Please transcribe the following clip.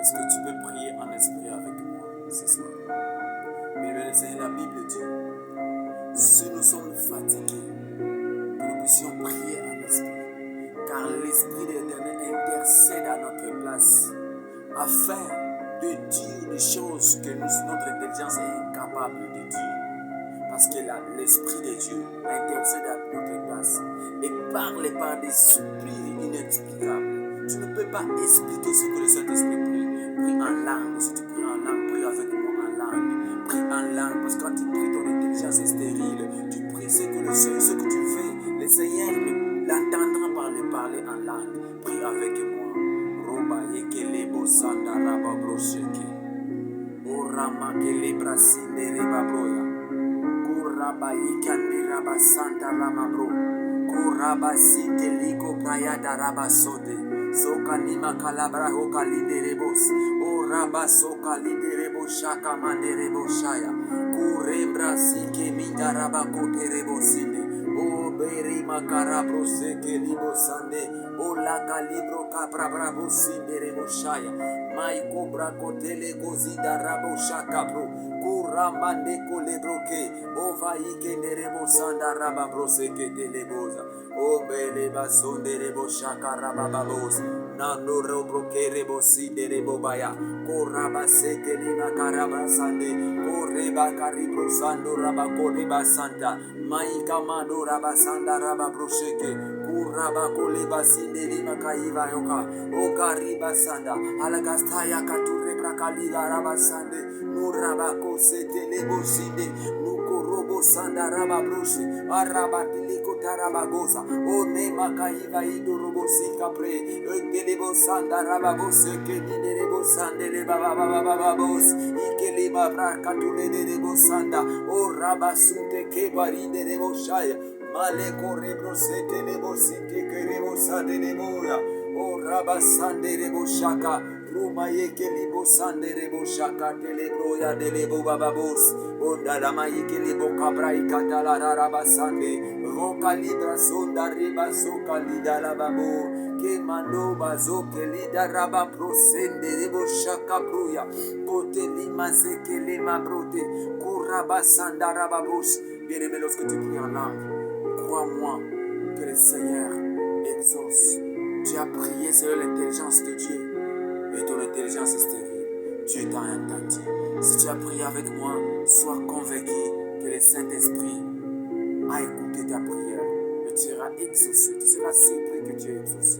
Est-ce que tu peux prier en esprit avec moi ce soir? Mais le Seigneur, la Bible dit, si nous sommes fatigués, que nous puissions prier en esprit, car l'Esprit de l'Éternel intercède à notre place, afin de dire des choses que notre intelligence est incapable de dire. Parce que l'Esprit de Dieu intercède à notre place et parle par des soupirs inexplicables. Tu ne peux pas expliquer ce que le Saint-Esprit prie. Prie en langue. Si tu pries en langue, prie avec moi en langue. Prie en langue. Parce que quand tu pries, ton intelligence est stérile. Tu pries ce que tu fais. Le Seigneur l'entendra parler en langue. Prie avec moi. Roba yekele bosanda raba brosheke. Orama kele brasinde reba broya. Kuraba ikande raba santa rama bro. Kuraba sinte liko prayada raba sote. Soka nima kalabra hoka liderebos. O raba soka liderebo shaka manderebo shaya. Kurembra sike minda raba kote rebo sinde. O beri makarabro seke libo sande. O la calibro capra bravo sinde rebo shaya. Mai cobra kotele gozida rabo shaka bro. Kuramande kolebroke. O vaike nerebo sanda raba broseke teleboza. O bele basonde rebo shaka raba babos. Nando robroke rebo sinde rebo baya. Koraba seke lima karaba sande. Koreba karibro sando raba koriba santa. Maika mando raba sanda raba brosheke. Kuraba koleba sinde lima kaiva yoka. O kariba sanda. Alagastaya kature brakaliga raba sande. Nurabako sete lebo sinde. Nukorobo sanda raba broshi. Arabatiliko tarabagosa. O nema kaiva ido robo sika pre. Delebo sanda raba bose ke dinerebo sande le baba baba baba bos. Ikele babra katule derebo sanda. O raba sunte ke barinde rebo shaya. Male korebro sete lebo sinte ke rebo sande lebo ya. O raba sande rebo shaka. Ruma yeke libo sande rebo shaka telebro ya delebo bababos. Onda lama yeke libo kabra ikatala raba sande. Voka libra sonda riba soka lida la babo. Ke mando bazo ke lida raba prosende rebo shaka bruya. Kote lima seke lima brote. Kuraba sanda raba bos. Bien-aimé, lorsque tu pries en langue, crois-moi que le Seigneur exauce. Tu as prié selon l'intelligence de Dieu et ton intelligence est stérile. Dieu t'a entendu. Si tu as prié avec moi, sois convaincu que le Saint-Esprit a écouté ta prière et tu seras exaucé. Tu seras surpris que Dieu est exaucé.